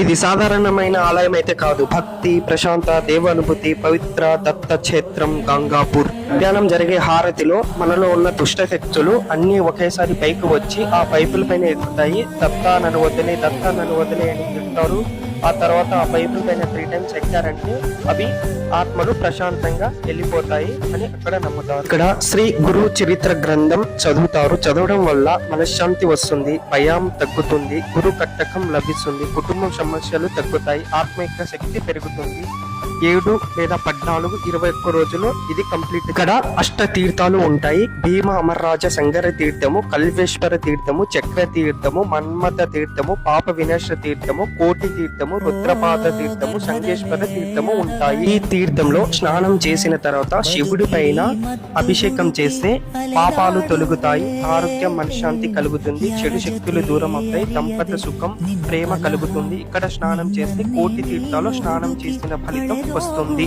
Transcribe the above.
ఇది సాధారణమైన ఆలయం అయితే కాదు. భక్తి, ప్రశాంత దేవానుభూతి, పవిత్ర దత్త క్షేత్రం గంగాపూర్. మధ్యాహ్నం జరిగే హారతిలో మనలో ఉన్న దుష్ట శక్తులు అన్ని ఒకేసారి పైకి వచ్చి ఆ పైపుల పైన ఎక్కుతాయి. దత్తా నన్ను వదిలే, దత్తా నన్ను వదిలే అని చెప్తారు. ఆ తర్వాత ఆ పైపుల పైన 3 times ఎక్కారంటే అవి ఆత్మలు ప్రశాంతంగా వెళ్ళిపోతాయి అని అక్కడ నమ్ముతారు. ఇక్కడ శ్రీ గురు చరిత్ర గ్రంథం చదువుతారు. చదవడం వల్ల మనశ్శాంతి వస్తుంది, భయం తగ్గుతుంది, గురు కట్టకం లభిస్తుంది, కుటుంబం సమస్యలు తగ్గుతాయి, ఆత్మిక శక్తి పెరుగుతుంది. 7 లేదా 14, 21 రోజులు ఇది కంప్లీట్. ఇక్కడ అష్ట తీర్థాలు ఉంటాయి. భీమ అమర్రాజ సంగర తీర్థము, కల్వేశ్వర తీర్థము, చక్ర తీర్థము, మన్మథ తీర్థము, పాప వినాశ తీర్థము, కోటి తీర్థము, రుద్రపాద తీర్థము, సంగేశ్వర తీర్థము ఉంటాయి. ఈ తీర్థంలో స్నానం చేసిన తర్వాత శివుడి పైన అభిషేకం చేస్తే పాపాలు తొలగుతాయి, ఆరోగ్యం మనశ్శాంతి కలుగుతుంది, చెడు శక్తులు దూరం అవుతాయి, దంపత సుఖం ప్రేమ కలుగుతుంది. ఇక్కడ స్నానం చేస్తే కోటి తీర్థాలు స్నానం చేసిన ఫలితం వస్తుంది.